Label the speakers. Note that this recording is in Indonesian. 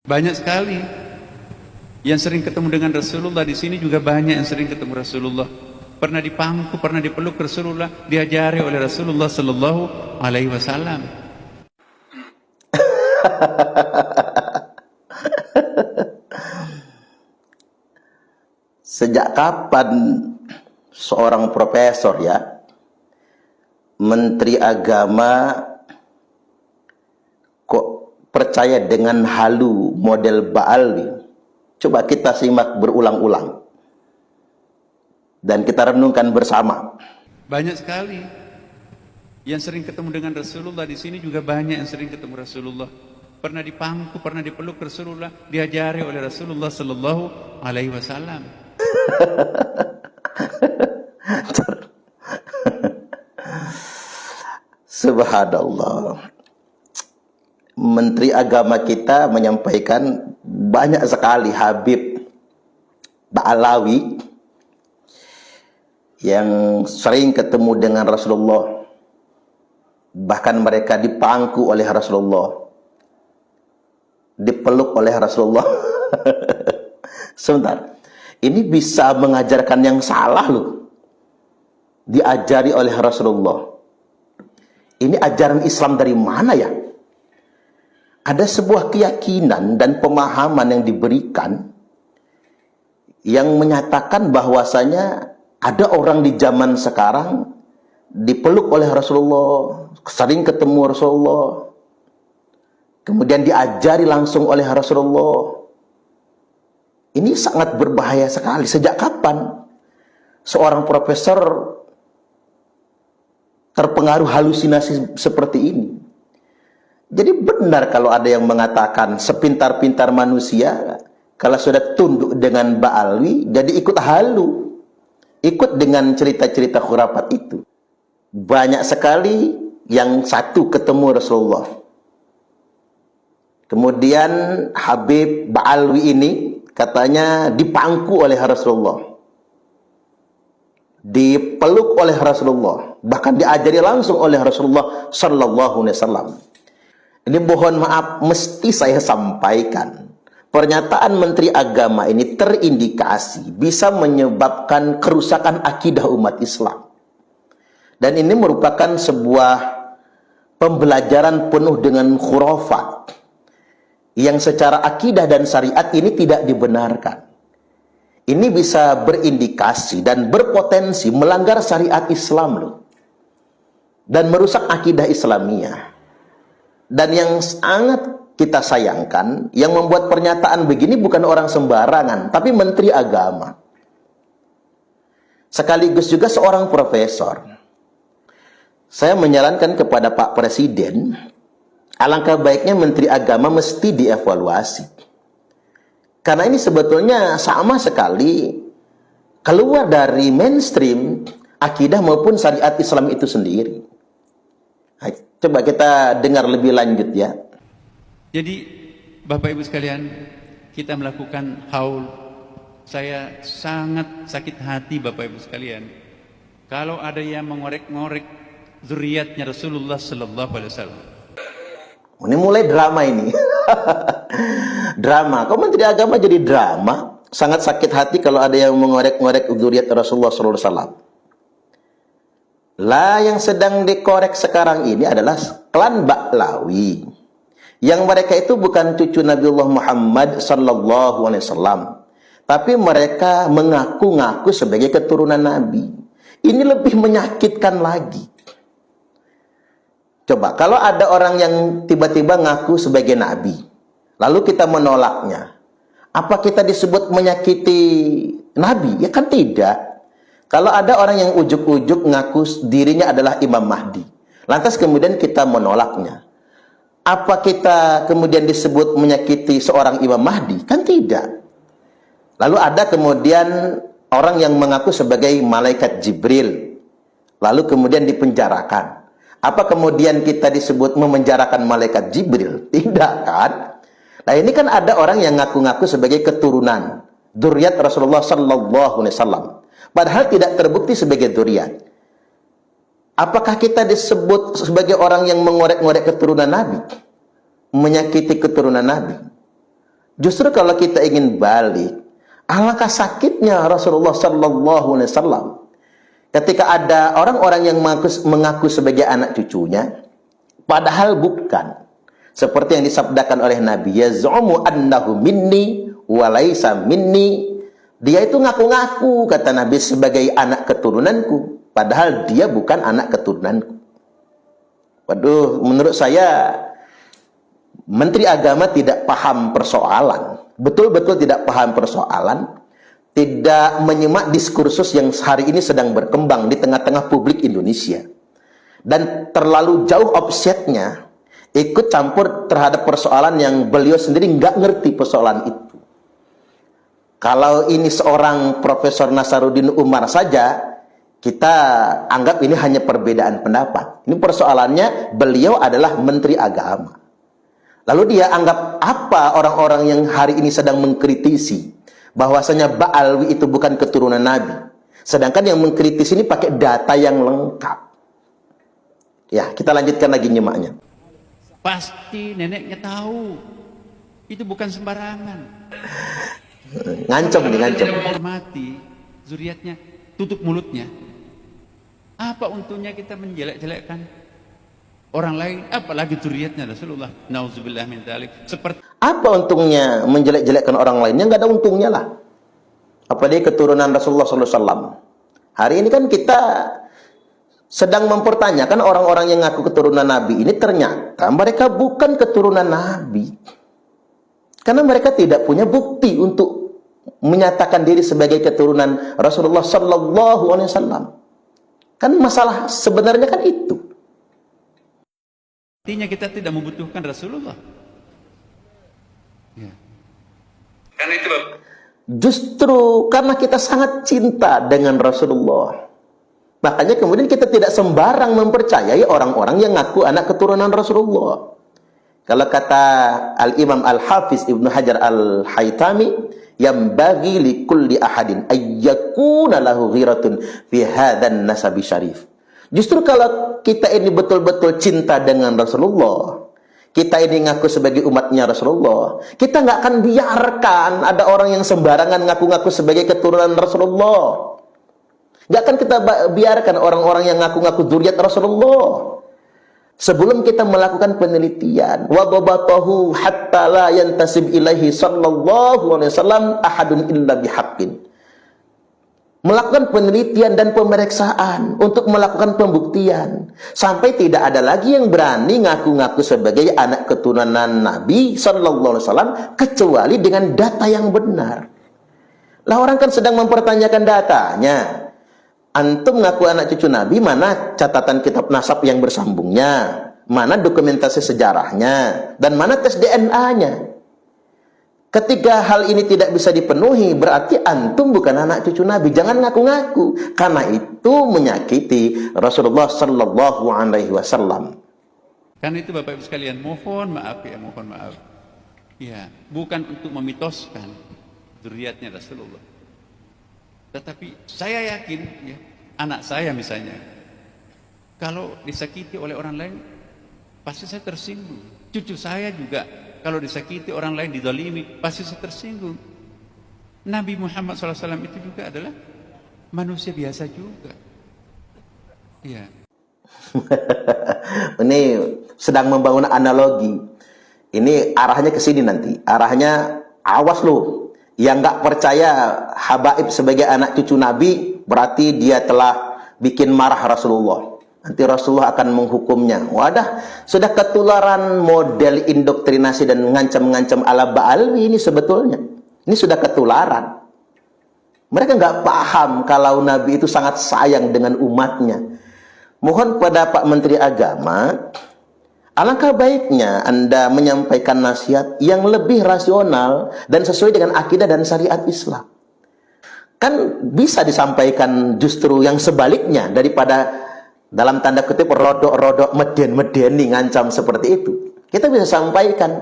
Speaker 1: Banyak sekali yang sering ketemu dengan Rasulullah. Di sini juga banyak yang sering ketemu Rasulullah. Pernah dipangku, pernah dipeluk Rasulullah, diajari oleh Rasulullah Sallallahu Alaihi Wasallam.
Speaker 2: Sejak kapan seorang profesor menteri agama kok percaya dengan halu model Ba'alwi? Coba kita simak berulang-ulang dan kita renungkan bersama.
Speaker 1: Banyak sekali yang sering ketemu dengan Rasulullah. Di sini juga banyak yang sering ketemu Rasulullah. Pernah dipangku, pernah dipeluk Rasulullah, diajari oleh Rasulullah Sallallahu Alaihi Wasallam.
Speaker 2: Subhanallah. Menteri agama kita menyampaikan banyak sekali Habib Ba'alawi yang sering ketemu dengan Rasulullah, bahkan mereka dipangku oleh Rasulullah, dipeluk oleh Rasulullah. Sebentar, ini bisa mengajarkan yang salah loh, diajari oleh Rasulullah. Ini ajaran Islam dari mana ya? Ada sebuah keyakinan dan pemahaman yang diberikan yang menyatakan bahwasanya ada orang di zaman sekarang dipeluk oleh Rasulullah, sering ketemu Rasulullah, kemudian diajari langsung oleh Rasulullah. Ini sangat berbahaya sekali. Sejak kapan seorang profesor terpengaruh halusinasi seperti ini? Jadi benar kalau ada yang mengatakan sepintar-pintar manusia, kalau sudah tunduk dengan Ba'alwi, jadi ikut halu, ikut dengan cerita-cerita khurafat itu. Banyak sekali yang satu ketemu Rasulullah, kemudian Habib Ba'alwi ini katanya dipangku oleh Rasulullah, dipeluk oleh Rasulullah, bahkan diajari langsung oleh Rasulullah Sallallahu Alaihi Wasallam. Ini mohon maaf, mesti saya sampaikan, pernyataan Menteri Agama ini terindikasi bisa menyebabkan kerusakan akidah umat Islam. Dan ini merupakan sebuah pembelajaran penuh dengan khurafat yang secara akidah dan syariat ini tidak dibenarkan. Ini bisa berindikasi dan berpotensi melanggar syariat Islam loh, dan merusak akidah Islamiyah. Dan yang sangat kita sayangkan, yang membuat pernyataan begini bukan orang sembarangan, tapi Menteri Agama, sekaligus juga seorang profesor. Saya menyarankan kepada Pak Presiden, alangkah baiknya Menteri Agama mesti dievaluasi. Karena ini sebetulnya sama sekali keluar dari mainstream akidah maupun syariat Islam itu sendiri. Coba kita dengar lebih lanjut ya.
Speaker 1: Jadi Bapak Ibu sekalian, kita melakukan haul. Saya sangat sakit hati Bapak Ibu sekalian, kalau ada yang mengorek-ngorek zuriatnya Rasulullah Sallallahu Alaihi Wasallam.
Speaker 2: Ini mulai drama ini. Drama. Kok Menteri Agama jadi drama? Sangat sakit hati kalau ada yang mengorek-ngorek zuriat Rasulullah Sallallahu Alaihi Wasallam. Lah, yang sedang dikorek sekarang ini adalah klan Ba'lawi, yang mereka itu bukan cucu Nabiullah Muhammad Sallallahu Alaihi Wasallam, tapi mereka mengaku-ngaku sebagai keturunan Nabi. Ini lebih menyakitkan lagi. Coba kalau ada orang yang tiba-tiba ngaku sebagai Nabi, lalu kita menolaknya, apa kita disebut menyakiti Nabi? Ya kan tidak. Kalau ada orang yang ujuk-ujuk ngaku dirinya adalah Imam Mahdi, lantas kemudian kita menolaknya, apa kita kemudian disebut menyakiti seorang Imam Mahdi? Kan tidak. Lalu ada kemudian orang yang mengaku sebagai malaikat Jibril, lalu kemudian dipenjarakan. Apa kemudian kita disebut memenjarakan malaikat Jibril? Tidak kan? Nah, ini kan ada orang yang ngaku-ngaku sebagai keturunan dzurriyyat Rasulullah Sallallahu Alaihi Wasallam, padahal tidak terbukti sebagai dzurriyyat. Apakah kita disebut sebagai orang yang mengorek-ngorek keturunan Nabi, menyakiti keturunan Nabi? Justru kalau kita ingin balik, alangkah sakitnya Rasulullah Sallallahu Alaihi Wasallam ketika ada orang-orang yang mengaku sebagai anak cucunya, padahal bukan. Seperti yang disabdakan oleh Nabi, yaz'umu annahu minni wa laisa minni. Dia itu ngaku-ngaku, kata Nabi, sebagai anak keturunanku, padahal dia bukan anak keturunanku. Waduh, menurut saya Menteri Agama tidak paham persoalan, betul-betul tidak paham persoalan, tidak menyimak diskursus yang hari ini sedang berkembang di tengah-tengah publik Indonesia, dan terlalu jauh offsetnya ikut campur terhadap persoalan yang beliau sendiri nggak ngerti persoalan itu. Kalau ini seorang Profesor Nasaruddin Umar saja, kita anggap ini hanya perbedaan pendapat. Ini persoalannya, beliau adalah Menteri Agama. Lalu dia anggap apa orang-orang yang hari ini sedang mengkritisi bahwasanya Ba'alwi itu bukan keturunan Nabi, sedangkan yang mengkritisi ini pakai data yang lengkap. Ya, kita lanjutkan lagi nyimaknya.
Speaker 1: Pasti neneknya tahu. Itu bukan sembarangan.
Speaker 2: Ngancam nih, ngancam.
Speaker 1: Hormati zuriatnya, tutup mulutnya. Apa untungnya kita menjelek-jelekkan orang lain, apalagi zuriatnya Rasulullah? Nauzubillah min dzalik. Seperti
Speaker 2: apa untungnya menjelek-jelekkan orang lainnya? Nggak ada untungnya lah. Apa dia keturunan Rasulullah SAW? Hari ini kan kita sedang mempertanyakan orang-orang yang ngaku keturunan Nabi ini, ternyata mereka bukan keturunan Nabi. Karena mereka tidak punya bukti untuk menyatakan diri sebagai keturunan Rasulullah Sallallahu Alaihi Wasallam. Kan masalah sebenarnya kan itu.
Speaker 1: artinya kita tidak membutuhkan Rasulullah. Ya. Karena itu
Speaker 2: Justru karena kita sangat cinta dengan Rasulullah, makanya kemudian kita tidak sembarang mempercayai orang-orang yang ngaku anak keturunan Rasulullah. Kalau kata Al-Imam Al-Hafiz Ibnu Hajar Al-Haytami, yang bagi li kulli ahadin ayyakuna lahu ghiratun fi hadzan nasabi syarif. Justru kalau kita ini betul-betul cinta dengan Rasulullah, kita ini ngaku sebagai umatnya Rasulullah, kita nggak akan biarkan ada orang yang sembarangan ngaku-ngaku sebagai keturunan Rasulullah. Nggak akan kita biarkan orang-orang yang ngaku-ngaku zuriat Rasulullah. Sebelum kita melakukan penelitian, wa dhabatahu hatta la yantasib ilaihi sallallahu alaihi wasallam ahadun illa bihaqqin. Melakukan penelitian dan pemeriksaan untuk melakukan pembuktian sampai tidak ada lagi yang berani ngaku-ngaku sebagai anak keturunan Nabi sallallahu alaihi wasallam kecuali dengan data yang benar. Lah orang kan sedang mempertanyakan datanya. Antum ngaku anak cucu Nabi, mana catatan kitab nasab yang bersambungnya, mana dokumentasi sejarahnya, dan mana tes DNA-nya. Ketika hal ini tidak bisa dipenuhi, berarti antum bukan anak cucu Nabi. Jangan ngaku-ngaku, karena itu menyakiti Rasulullah Sallallahu Alaihi Wasallam.
Speaker 1: Karena itu Bapak Ibu sekalian, mohon maaf ya, mohon maaf. Ya, bukan untuk memitoskan zuriatnya Rasulullah. Tetapi saya yakin, ya, anak saya misalnya, kalau disakiti oleh orang lain, pasti saya tersinggung. Cucu saya juga, kalau disakiti orang lain, dizalimi, pasti saya tersinggung. Nabi Muhammad SAW itu juga adalah manusia biasa juga. Ya.
Speaker 2: Ini sedang membangun analogi. Ini arahnya ke sini nanti. Arahnya, awas lu. Yang nggak percaya habaib sebagai anak cucu Nabi, berarti dia telah bikin marah Rasulullah. Nanti Rasulullah akan menghukumnya. Wadah, sudah ketularan model indoktrinasi dan ngancam-ngancam ala Ba'alwi ini sebetulnya. Ini sudah ketularan. Mereka nggak paham kalau Nabi itu sangat sayang dengan umatnya. Mohon pada Pak Menteri Agama, alangkah baiknya Anda menyampaikan nasihat yang lebih rasional dan sesuai dengan akidah dan syariat Islam. Kan bisa disampaikan justru yang sebaliknya daripada dalam tanda kutip rodok-rodok meden-medeni ngancam seperti itu. Kita bisa sampaikan.